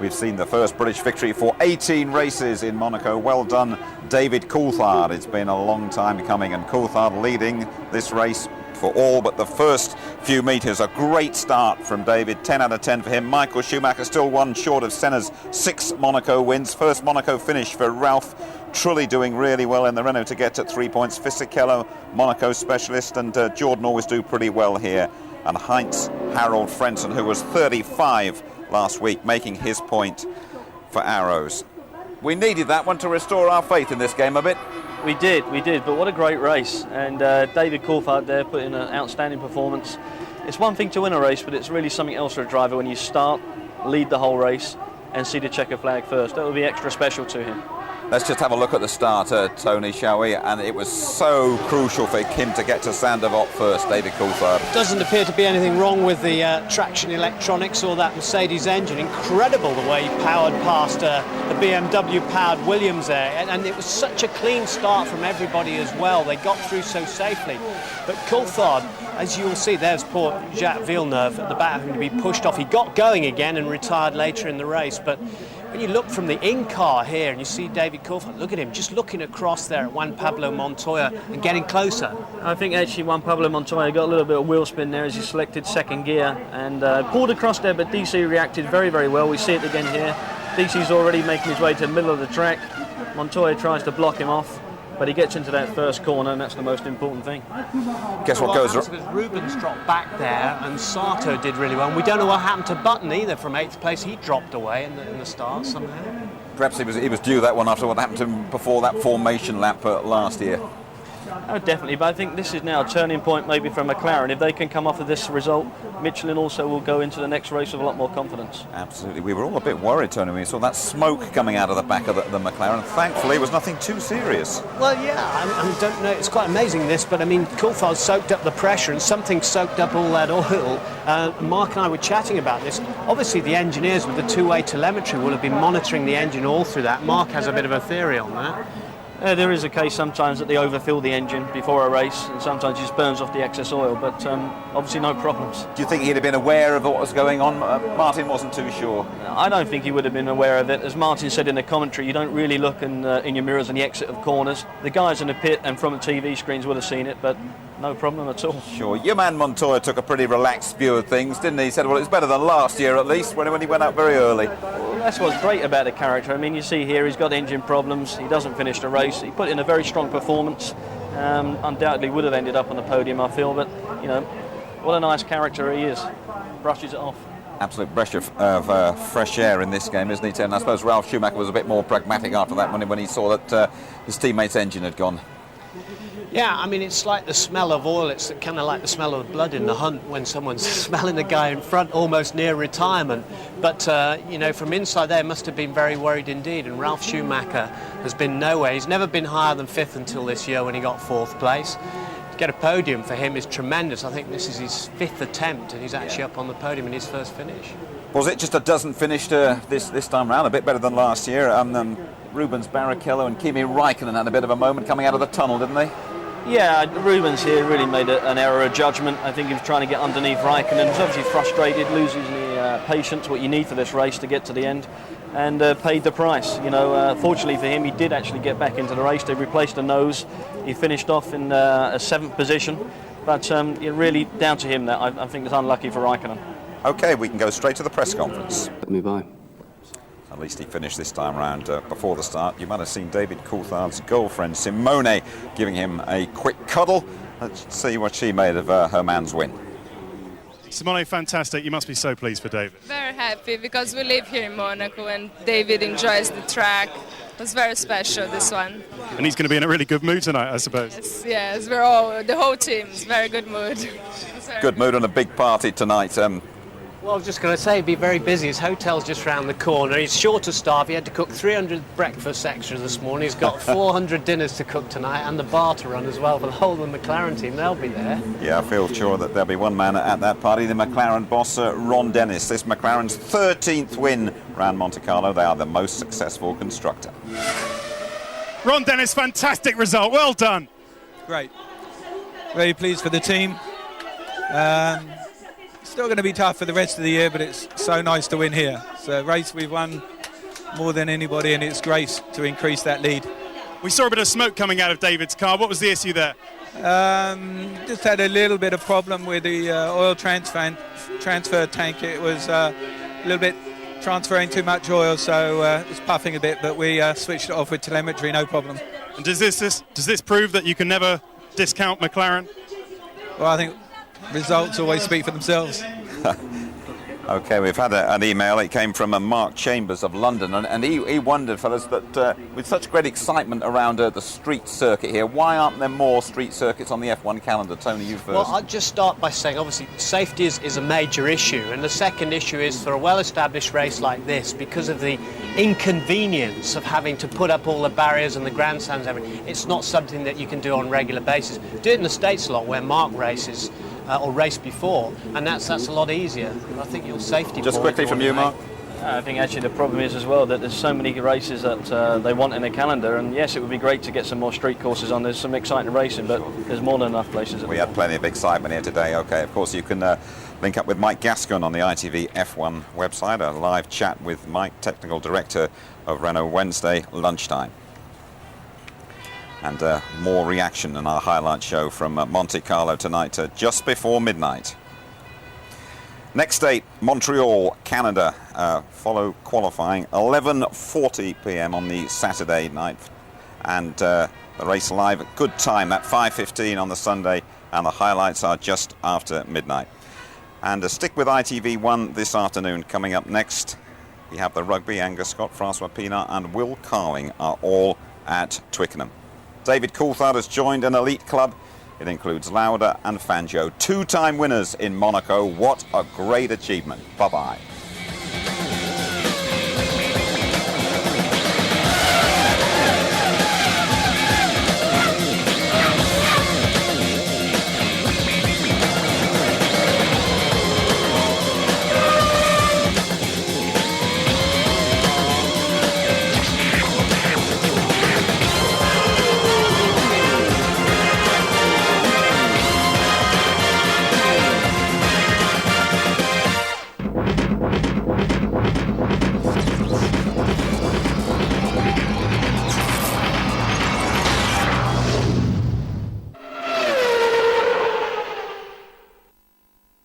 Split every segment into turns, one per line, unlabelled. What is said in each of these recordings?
we've seen the first British victory for 18 races in Monaco. Well done, David Coulthard. It's been a long time coming, and Coulthard leading this race for all but the first few metres. A great start from David, 10 out of 10 for him. Michael Schumacher still one short of Senna's 6 Monaco wins. First Monaco finish for Ralph. Trulli doing really well in the Renault to get at 3 points. Fisichella, Monaco specialist, and Jordan always do pretty well here. And Heinz Harold Frentzen, who was 35 last week, making his point for Arrows. We needed that one to restore our faith in this game a bit.
We did, but what a great race. And David Coulthard there put in an outstanding performance. It's one thing to win a race, but it's really something else for a driver when you start, lead the whole race, and see the checker flag first. That would be extra special to him.
Let's just have a look at the start, Tony, shall we? And it was so crucial for him to get to Sandoval first, David Coulthard.
Doesn't appear to be anything wrong with the traction electronics or that Mercedes engine. Incredible the way he powered past the BMW-powered Williams there. And it was such a clean start from everybody as well. They got through so safely. But Coulthard, as you'll see, there's poor Jacques Villeneuve at the back having to be pushed off. He got going again and retired later in the race. But when you look from the in-car here and you see David Coulthard, look at him just looking across there at Juan Pablo Montoya and getting closer.
I think actually Juan Pablo Montoya got a little bit of wheel spin there as he selected second gear and pulled across there, but DC reacted very, very well. We see it again here. DC's already making his way to the middle of the track. Montoya tries to block him off, but he gets into that first corner, and that's the most important thing.
Guess what goes wrong?
Because Rubens dropped back there, and Sato did really well. And we don't know what happened to Button either from 8th place. He dropped away in the start somehow.
Perhaps he was due that one after what happened to him before that formation lap last year.
Oh, definitely, but I think this is now a turning point maybe for McLaren. If they can come off of this result, Michelin also will go into the next race with a lot more confidence.
Absolutely. We were all a bit worried, Tony, when we saw that smoke coming out of the back of the McLaren. Thankfully, it was nothing too serious.
Well, yeah, I don't know. It's quite amazing, this, but I mean, Coulthard soaked up the pressure and something soaked up all that oil. Mark and I were chatting about this. Obviously, the engineers with the two-way telemetry will have been monitoring the engine all through that. Mark has a bit of a theory on that.
There is a case sometimes that they overfill the engine before a race, and sometimes it just burns off the excess oil, but obviously no problems.
Do you think he'd have been aware of what was going on? Martin wasn't too sure.
I don't think he would have been aware of it. As Martin said in the commentary, you don't really look in your mirrors on the exit of corners. The guys in the pit and from the TV screens would have seen it, but no problem at all.
Sure. Your man Montoya took a pretty relaxed view of things, didn't he? He said, well, it's better than last year at least, when he went out very early.
Well, that's what's great about the character. I mean, you see here he's got engine problems. He doesn't finish the race. He put in a very strong performance. Undoubtedly would have ended up on the podium, I feel, but, you know, what a nice character he is. Brushes it off.
Absolute breath of fresh air in this game, isn't he? And I suppose Ralf Schumacher was a bit more pragmatic after that when he saw that his teammate's engine had gone.
Yeah, I mean, it's like the smell of oil. It's kind of like the smell of blood in the hunt when someone's smelling the guy in front almost near retirement. But, you know, from inside there, must have been very worried indeed. And Ralf Schumacher has been nowhere. He's never been higher than 5th until this year when he got 4th place. To get a podium for him is tremendous. I think this is his 5th attempt, and he's actually up on the podium in his first finish.
Was it just a dozen finished this time round? A bit better than last year. Rubens Barrichello and Kimi Räikkönen had a bit of a moment coming out of the tunnel, didn't they?
Yeah, Rubens here really made an error of judgment. I think he was trying to get underneath Räikkönen. He was obviously frustrated, loses the patience, what you need for this race to get to the end, and paid the price. You know, fortunately for him, he did actually get back into the race. They replaced the nose. He finished off in a 7th position, but really down to him that I think it's unlucky for Räikkönen.
OK, we can go straight to the press conference.
Move by.
At least he finished this time round before the start. You might have seen David Coulthard's girlfriend Simone giving him a quick cuddle. Let's see what she made of her man's win.
Simone, fantastic. You must be so pleased for David.
Very happy because we live here in Monaco and David enjoys the track. It was very special, this one.
And he's going to be in a really good mood tonight, I suppose.
Yes, we're all, the whole team is very good mood.
Good mood and a big party tonight.
Well, I was just going to say, he'd be very busy. His hotel's just round the corner. He's short of staff. He had to cook 300 breakfasts extra this morning. He's got 400 dinners to cook tonight and the bar to run as well for the whole of the McLaren team. They'll be there.
Yeah, I feel sure that there'll be one man at that party, the McLaren boss, Ron Dennis. This McLaren's 13th win round Monte Carlo. They are the most successful constructor.
Ron Dennis, fantastic result. Well done.
Great. Very pleased for the team. Still going to be tough for the rest of the year, but it's so nice to win here. It's a race we've won more than anybody, and it's great to increase that lead.
We saw a bit of smoke coming out of David's car. What was the issue there?
Just had a little bit of problem with the oil transfer tank. It was a little bit transferring too much oil, so it was puffing a bit, but we switched it off with telemetry, no problem.
And does this prove that you can never discount McLaren?
Well, I think results always speak for themselves.
Okay, we've had an email. It came from Mark Chambers of London, and he wondered, fellas, that with such great excitement around the street circuit here, why aren't there more street circuits on the F1 calendar? Tony, you first.
Well, I'll just start by saying, obviously, safety is a major issue, and the second issue is for a well-established race like this, because of the inconvenience of having to put up all the barriers and the grandstands, everything, it's not something that you can do on a regular basis. Do it in the States a lot, where Mark races. Or race before, and that's a lot easier. I think your safety.
Just quickly from you, Mark.
I think actually the problem is as well that there's so many races that they want in a calendar, and yes, it would be great to get some more street courses on. There's some exciting racing, but there's more than enough places.
We had plenty of excitement here today. Okay, of course you can link up with Mike Gascon on the ITV F1 website. A live chat with Mike, technical director of Renault, Wednesday lunchtime. And more reaction in our highlight show from Monte Carlo tonight, just before midnight. Next date, Montreal, Canada. Follow qualifying 11:40 p.m. on the Saturday night, and the race live at good time, at 5:15 on the Sunday, and the highlights are just after midnight. And stick with ITV1 this afternoon. Coming up next, we have the rugby. Angus Scott, Francois Pienaar and Will Carling are all at Twickenham. David Coulthard has joined an elite club. It includes Lauda and Fangio, two-time winners in Monaco. What a great achievement. Bye-bye.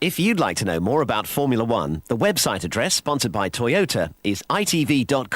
If you'd like to know more about Formula One, the website address, sponsored by Toyota, is itv.com/F1.